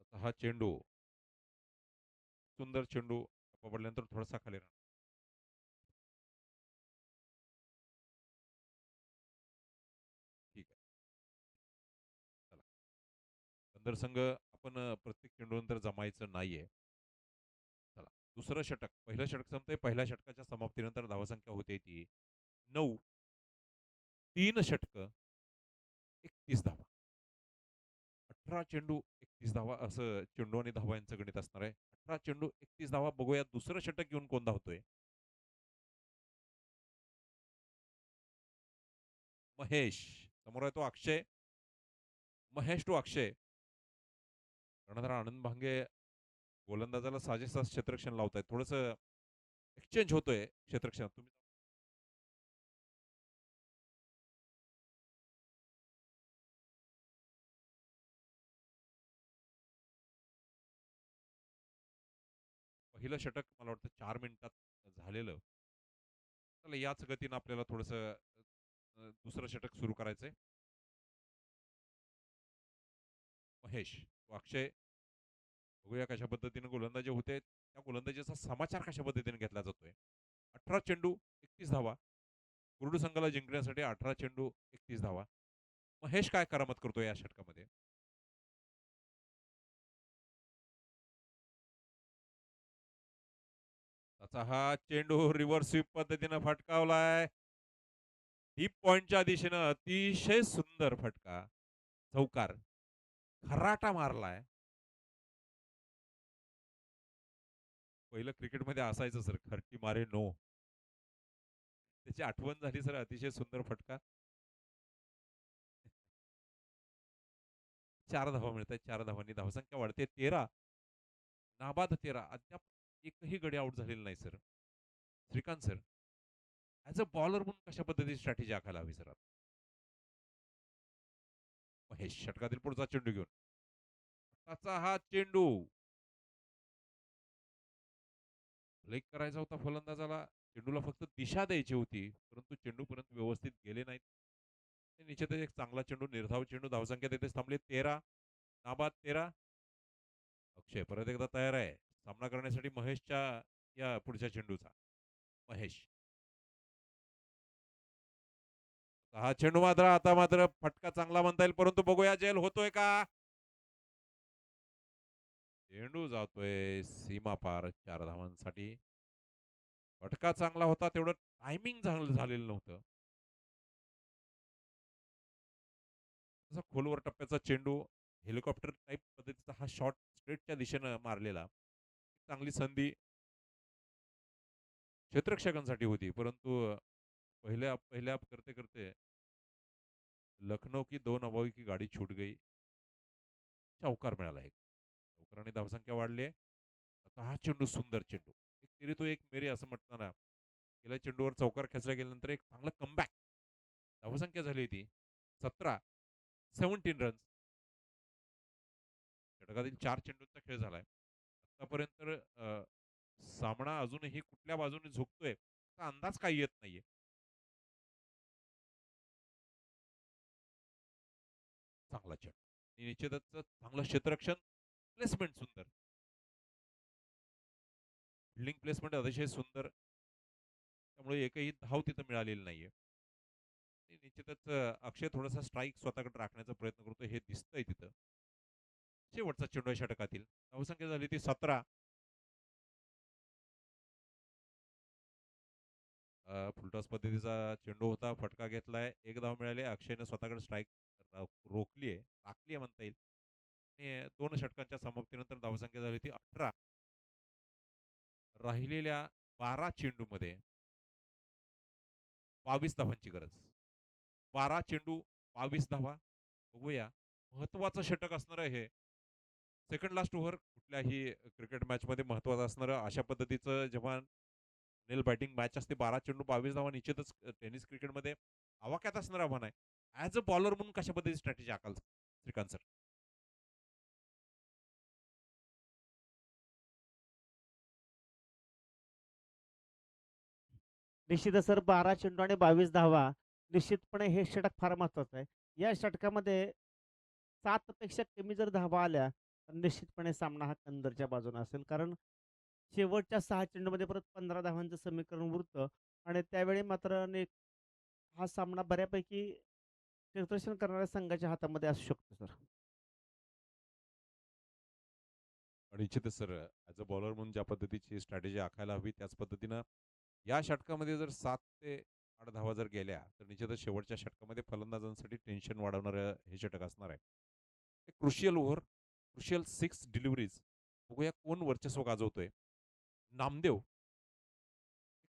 आता हा चेंडू सुंदर चेंडू पकडल्यानंतर थोडासा खाली राहणार. बंदर संघ आपण प्रत्येक चेंडूनंतर जमायचं नाहीये. चला, दुसरं षटक. पहिलं षटक संपतंय. पहिल्या षटकाच्या समाप्तीनंतर धावसंख्या होते ती 9. 3 षटकं, 31 धावा. 18 चेंडू 31 धावा असं चेंडू आणि धावा यांचं गणित असणार आहे. 18 चेंडू 31 धावा. बघूया दुसरं षटक घेऊन कोण धावतोय. महेश. समोर आहे तो अक्षय. महेश टू अक्षय. कर्णधार आनंद भांगे गोलंदाजाला साजेसा क्षेत्ररक्षण लावतायत. थोडंसं एक्सचेंज होतोय क्षेत्ररक्षणात. तुम्ही पहिलं षटक मला वाटतं 4 मिनिटात झालेलं. चला, याच गतीनं आपल्याला थोडंसं दुसरं षटक सुरू करायचंय. महेश व अक्षय. बघूया कशा पद्धतीने गोलंदाजी होते. त्या गोलंदाजीचा समाचार कशा पद्धतीने घेतला जातोय. 18 चेंडू 31 धावा. कुर्डू संघाला जिंकण्यासाठी 18 चेंडू 31 धावा. महेश काय करामत करतोय या षटकामध्ये. त्याचा हा चेंडू रिव्हर्स स्वीप पद्धतीनं फटकावलाय. डीप पॉइंटच्या दिशेनं अतिशय सुंदर फटका. चौकार. खराटा मारलाय. पहिलं क्रिकेटमध्ये असायचं सर, खर्टी मारे नो. त्याची आठवण झाली सर. अतिशय सुंदर फटका. 4 धावा मिळत आहेत. 4 धावांनी धावसंख्या वाढते 13. नाबाद 13. अद्याप एकही गडी आउट झालेला नाही sir. Shrikant sir, as a bowler म्हणून कशा पद्धतीची स्ट्रॅटेजी आखायला हवी सर. महेश षटकातील पुढचा चेंडू घेऊन. त्याचा हा चेंडू ब्रेक करायचा होता फलंदाजाला. चेंडूला फक्त दिशा द्यायची होती, परंतु चेंडूपर्यंत व्यवस्थित गेले नाहीत. ते निश्चितच एक चांगला चेंडू, निर्धाव चेंडू. धावसंख्या तिथेच थांबली 13. नाबाद 13. अक्षय परत एकदा तयार आहे सामना करण्यासाठी महेशच्या या पुढच्या चेंडूचा. महेश. हा चेंडू मात्र आता मात्र फटका चांगला म्हणता येईल, परंतु बघूया जेल होतोय का. चेंडू जातोय सीमा पार 4 धावांसाठी. फटका चांगला होता, तेवढं टायमिंग झालेलं नव्हतं. तसा खोलवर टप्प्याचा चेंडू, हेलिकॉप्टर टाईप पद्धतीचा हा शॉट स्ट्रेटच्या दिशेनं मारलेला. चांगली संधी क्षेत्ररक्षकांसाठी होती, परंतु पहिल्या पहिल्या करते करते लखनौ की 2 अभावी की गाडी छूट गई. चौकार मिळाला एक. चौकाराने धावसंख्या वाढली आहे. आता हा चेंडू सुंदर चेंडू. एक तेरी तो एक मेरी असं म्हणताना गेल्या चेंडूवर चौकार खेचला गेल्यानंतर एक चांगला कमबॅक. धावसंख्या झाली ती 17. 17 रन्स. षटकातील 4 चेंडूंचा खेळ झालाय. आतापर्यंत सामना अजूनही कुठल्या बाजूने झुकतोय याचा अंदाज काही येत नाहीये. चांगला चेंडू. आणि निश्चितच चांगलं क्षेत्ररक्षण. प्लेसमेंट सुंदर. फिल्डिंग प्लेसमेंट अतिशय सुंदर. त्यामुळे एकही धाव तिथं मिळालेली नाहीये. आणि निश्चितच अक्षय थोडासा स्ट्राईक स्वतःकडे राखण्याचा प्रयत्न करतो हे दिसतंय तिथं. शेवटचा चेंडू आहे षटकातील. धावसंख्या झाली ती 17. फुलटॉस पद्धतीचा चेंडू होता. फटका घेतलाय. 1 धाव मिळाली. अक्षयनं स्वतःकडे स्ट्राईक रोखली आहे. राखली आहे म्हणता येईल. आणि 2 षटकांच्या समाप्तीनंतर धावसंख्या झाली ती 18. राहिलेल्या 12 चेंडूमध्ये 22 धावांची गरज. 12 चेंडू 22 धावा. बघूया. महत्वाचं षटक असणार आहे हे. सेकंड लास्ट ओव्हर कुठल्याही क्रिकेट मॅचमध्ये महत्वाचं असणारं अशा पद्धतीचं जेव्हा नेल बॅटिंग मॅच असते. 12 चेंडू 22 धावा निश्चितच टेनिस क्रिकेटमध्ये आवाक्यात असणारं आव्हान आहे. ॲज अ बॉलर म्हणून कशा पद्धतीची स्ट्रॅटेजी आखाल श्रीकांत सर. निश्चितच सर 12 चेंडू आणि 22 धावा. निश्चितपणे हे षटक फार महत्वाचं आहे. या षटकामध्ये 7 पेक्षा कमी जर धावा आल्या, तर निश्चितपणे सामना हा कंदरच्या बाजूने असेल. कारण शेवटच्या 6 चेंडूमध्ये परत 15 धावांचं समीकरण उरतं आणि त्यावेळी मात्र हा सामना बऱ्यापैकी क्षेत्ररक्षण करणाऱ्या संघाच्या हातामध्ये असू शकतो सर. निश्चितच सर, ॲज अ बॉलर म्हणून ज्या पद्धतीची स्ट्रॅटेजी आखायला हवी त्याच पद्धतीनं या षटकामध्ये जर 7 ते 8 धावा जर गेल्या, तर निश्चितच शेवटच्या षटकामध्ये फलंदाजांसाठी टेन्शन वाढवणारं हे षटक असणार आहे. एक क्रुशियल ओव्हर, क्रुशियल 6 डिलिव्हरीज. बघूया कोण वर्चस्व गाजवतोय. नामदेव एक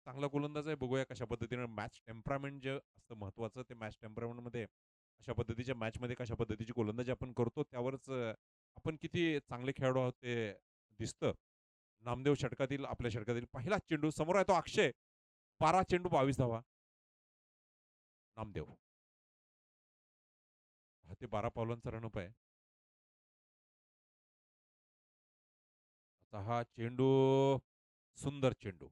चांगला गोलंदाज आहे. बघूया कशा पद्धतीनं मॅच टेम्परामेंट जे असतं महत्त्वाचं, ते मॅच टेम्परामेंटमध्ये अशा पद्धतीच्या मॅचमध्ये कशा पद्धतीची गोलंदाजी आपण करतो, त्यावरच आपण किती चांगले खेळाडू आहोत ते दिसतं. नामदेव षटकातील आपल्या षटकातील पहिलाच चेंडू समोर आहे तो अक्षय. 12 चेंडू 22 धावा. नामदेव. 10 ते 12 पावलांचा रनअप आहे. आता हा चेंडू सुंदर चेंडू.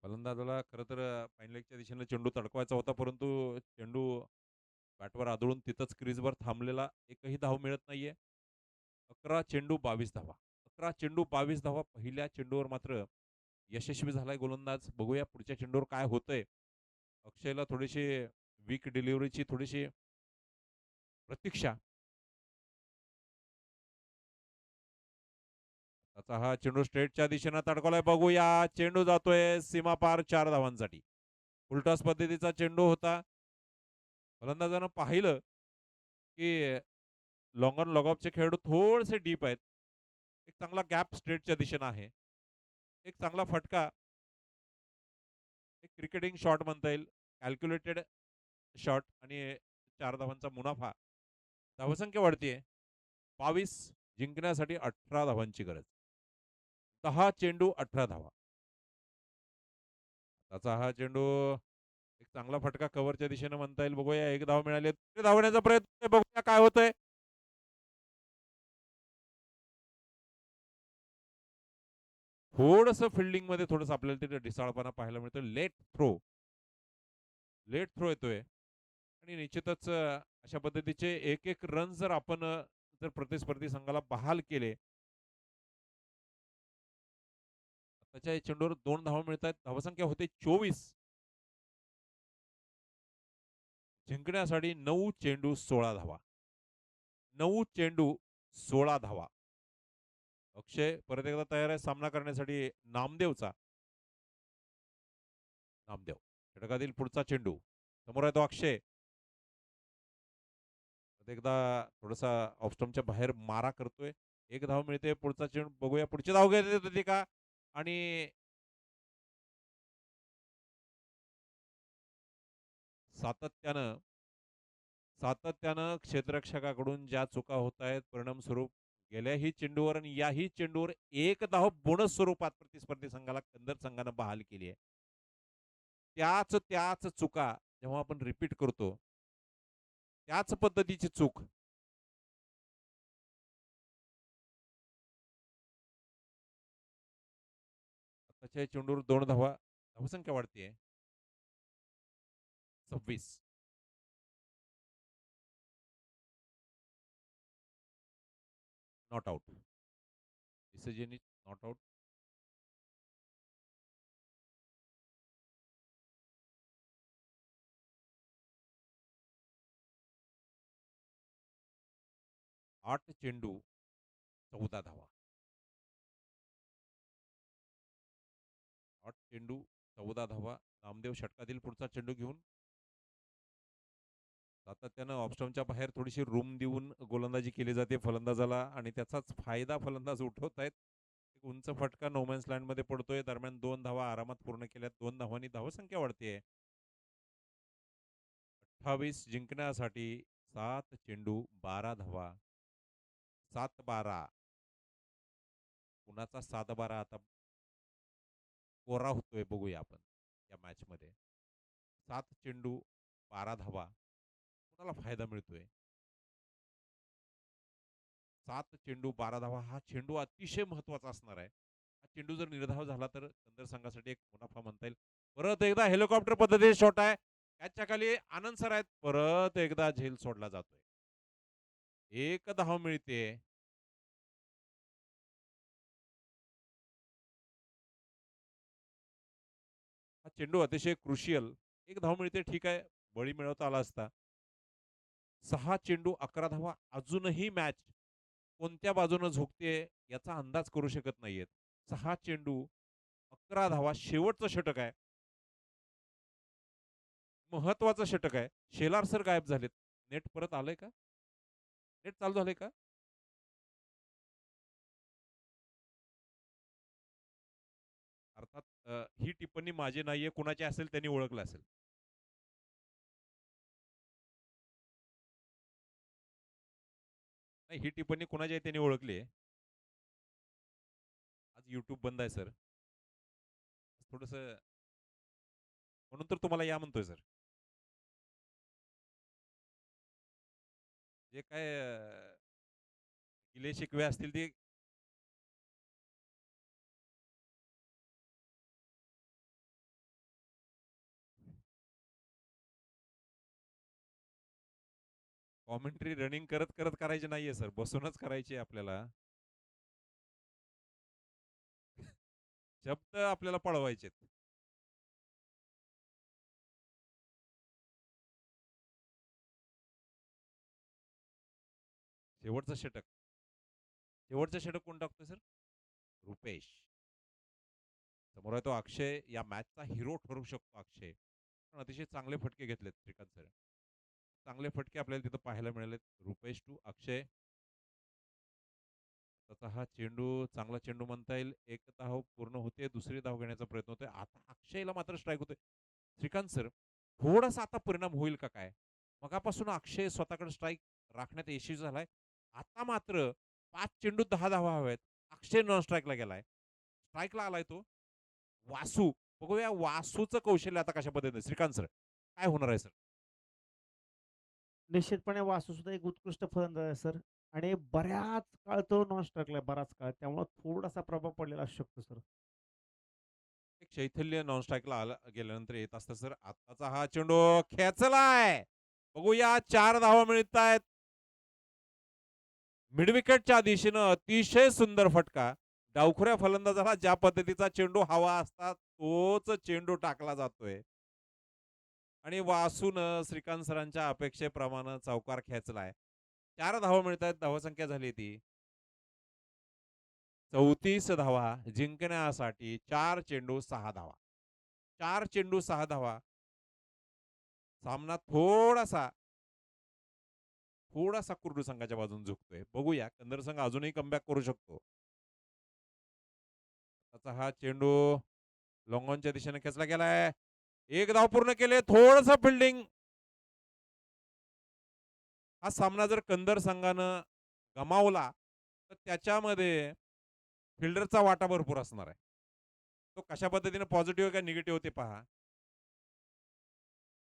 फलंदाजाला खरं तर फाईन लेगच्या दिशेने चेंडू तडकवायचा होता, परंतु चेंडू बॅटवर आदळून तिथंच क्रीजवर थांबलेला. एकही धाव मिळत नाहीये. 11 चेंडू 22 धावा. 11 चेंडू 22 धावा. पहिल्या चेंडूवर मात्र यशस्वी झालाय गोलंदाज. बघूया पुढच्या चेंडूवर काय होतंय. अक्षयला थोडीशी वीक डिलिव्हरीची थोडीशी प्रतीक्षा. त्याचा हा चेंडू स्ट्रेटच्या दिशेनं तडकवलाय. बघूया चेंडू जातोय सीमापार 4 धावांसाठी. उलटास पद्धतीचा चेंडू होता. फलंदाजानं पाहिलं, की लॉंग ऑन लॉग ऑफचे खेळाडू थोडेसे डीप आहेत. एक चांगला गॅप स्ट्रेटच्या दिशेनं आहे. एक चांगला फटका, एक क्रिकेटिंग शॉट म्हणता येईल. कॅल्क्युलेटेड शॉट आणि 4 धावांचा मुनाफा. धावसंख्या वाढतीये. 22 जिंकण्यासाठी 18 धावांची गरज. 10 चेंडू 18 धावा. त्याचा हा चेंडू एक चांगला फटका कव्हरच्या दिशेनं म्हणता येईल. बघूया एक धाव मिळाली. धावण्याचा प्रयत्न बघूया काय होतंय. थोडंसं फील्डिंगमध्ये थोडंसं आपल्याला तिथे ढिसाळपणा पाहायला मिळतो. Late throw. लेट थ्रो येतोय. आणि निश्चितच अशा पद्धतीचे एक रन जर आपण जर प्रतिस्पर्धी संघाला बहाल केले, त्याच्या चेंडूवर 2 धावा मिळतात. धावसंख्या होते 24. जिंकण्यासाठी 9 चेंडू 16 धावा. 9 चेंडू 16 धावा. अक्षय परत एकदा तयार आहे सामना करण्यासाठी नामदेवचा. नामदेव. षटकातील पुढचा चेंडू. समोर आहे तो अक्षय. एकदा थोडासा ऑफ बाहेर मारा करतोय. एक धाव मिळते. पुढचा चेंडू बघूया पुढची धाव घेत होती का? आणि सातत्यानं सातत्यानं क्षेत्ररक्षकाकडून ज्या चुका होत आहेत, परिणामस्वरूप गेल्याही चेंडूवर आणि याही चेंडूवर एक धाव बोनस स्वरूपात प्रतिस्पर्धी संघाला कंदर संघानं बहाल केली आहे. त्याच चुका जेव्हा आपण रिपीट करतो, त्याच पद्धतीची चूक आताच्या चेंडूवर 2 धावा. धावसंख्या वाढतीये. 26. Not out. Decision is not out. 8 चेंडू 14 धावा. 8 चेंडू 14 धावा. नामदेव षटकातील पुढचा चेंडू घेऊन सातत्यानं ऑफस्टॉमच्या बाहेर थोडीशी रूम देऊन गोलंदाजी केली जाते फलंदाजाला आणि त्याचाच फायदा फलंदाज उठवत आहेत. एक उंच फटका नोमॅन्स लँडमध्ये पडतोय. दरम्यान 2 धावा आरामात पूर्ण केल्यात. 2 धावांनी धावसंख्या वाढते. 28 जिंकण्यासाठी 7 चेंडू 12 धावा. 7-12. कुणाचा 7-12 आता कोरा होतोय बघूया आपण या मॅचमध्ये. 7 चेंडू 12 धावा. कुणाला फायदा मिळतोय? 7 चेंडू 12 धावा. हा चेंडू अतिशय महत्वाचा असणार आहे. हा चेंडू जर निर्धाव झाला तर कंदर संघासाठी एक मुनाफा म्हणता येईल. परत एकदा हेलिकॉप्टर पद्धतीने शॉट आहे. त्याच्या खाली आनंद सर आहेत. परत एकदा झेल सोडला जातोय. एक धाव मिळते. हा चेंडू अतिशय क्रुशियल. एक धाव मिळते ठीक आहे. बळी मिळवता आला असता. 6 चेंडू 11 धावा. अजूनही मॅच कोणत्या बाजूनं झुकते याचा अंदाज करू शकत नाहीयेत. 6 चेंडू, 11 धावा, शेवटचं षटक आहे. महत्वाचं षटक आहे. शेलार सर गायब झालेत. नेट परत आलंय का? नेट चालू झालंय का? अर्थात ही टिप्पणी माझी नाहीये. कुणाची असेल त्यांनी ओळखलं असेल. नाही, ही टिप्पणी कुणाची आहे त्यांनी ओळखली आहे. आज YouTube बंद आहे सर. थोडंसं म्हणून तर तुम्हाला या म्हणतोय सर. जे काय गिले शिकवे असतील ते कॉमेंट्री रनिंग करत करत करायची नाहीये सर. बसूनच करायची आहे आपल्याला. शब्द आपल्याला पळवायचेत. शेवटचं षटक. शेवटचं षटक कोण टाकतोय सर? रुपेश. समोर आहे तो अक्षय. या मॅचचा हिरो ठरू शकतो अक्षय. पण अतिशय चांगले फटके घेतलेत श्रीकांत सर. चांगले फटके आपल्याला तिथं पाहायला मिळालेत. रुपेश टू अक्षय. त्याचा हा चेंडू चांगला चेंडू म्हणता येईल. एक धाव पूर्ण होते. दुसरी धाव घेण्याचा प्रयत्न होतोय. आता अक्षयला मात्र स्ट्राईक होतोय. श्रीकांत सर, थोडासा आता परिणाम होईल का काय? मगापासून अक्षय स्वतःकडे स्ट्राईक राखण्यात यशस्वी झालाय. आता मात्र 5 चेंडूत 10 धावा हव्यात. अक्षय नॉन स्ट्राईकला गेलाय. स्ट्राईकला आलाय तो. वासू. बघूया वासूचं कौशल्य आता कशा पद्धतीने. श्रीकांत सर, काय होणार आहे सर? निश्चितपणे वासू सुद्धा एक उत्कृष्ट फलंदाज आहे सर आणि बऱ्याच काळ तो नॉन स्ट्राईकला आहे, बराच काळ. त्यामुळे थोडासा प्रभाव पडलेला असू शकतो सर. एक शैथिल्य नॉन स्ट्राईकला गेल्यानंतर येत असतं सर. आताचा हा चेंडू खेचलाय. बघूया 4 धावा मिळत आहेत. मिडविकेटच्या दिशेनं अतिशय सुंदर फटका. डावखुऱ्या फलंदाजाला ज्या पद्धतीचा चेंडू हवा असता तोच चेंडू टाकला जातोय. आणि वासून श्रीकांत सरांच्या अपेक्षेप्रमाणे चौकार खेचलाय. 4 धावा मिळत आहेत. धावसंख्या झाली ती 34 धावा जिंकण्यासाठी 4 चेंडू 6 धावा. 4 चेंडू 6 धावा. सामना थोडासा कुर्डू संघाच्या बाजूने झुकतोय. बघूया कंदर संघ अजूनही कमबॅक करू शकतो. त्याचा हा चेंडू लॉंगॉनच्या दिशेने खेचला गेलाय. एक धाव पूर्ण केले. थोडस फिल्डिंग. हा सामना जर कंदर संघानं गमावला तर त्याच्यामध्ये फिल्डरचा वाटा भरपूर असणार आहे. तो कशा पद्धतीने पॉझिटिव्ह का निगेटिव्ह ते पहा.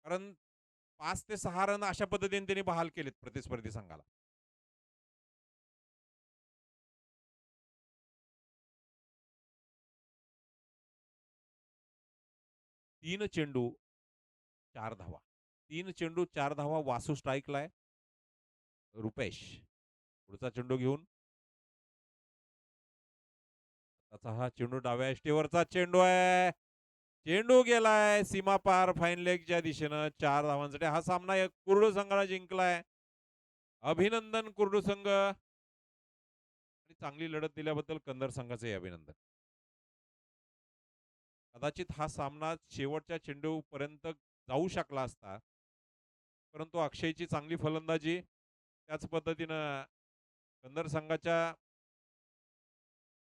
कारण 5 ते 6 रन अशा पद्धतीने त्यांनी बहाल केलेत प्रतिस्पर्धी संघाला. तीन चेंडू 4 धावा. 3 चेंडू 4 धावा. वासू स्ट्राईकला आहे. रुपेश पुढचा चेंडू घेऊन. त्याचा हा चेंडू डाव्या यष्टीवरचा चेंडू आहे. चेंडू गेलाय सीमा पार फाईन लेगच्या दिशेनं. 4 धावांसाठी हा सामना कुर्डू संघाला जिंकलाय. अभिनंदन कुर्डू संघ. आणि चांगली लढत दिल्याबद्दल कंदर संघाचे अभिनंदन. कदाचित हा सामना शेवटच्या चेंडूपर्यंत जाऊ शकला असता. परंतु अक्षयची चांगली फलंदाजी त्याच पद्धतीनं कंदर संघाच्या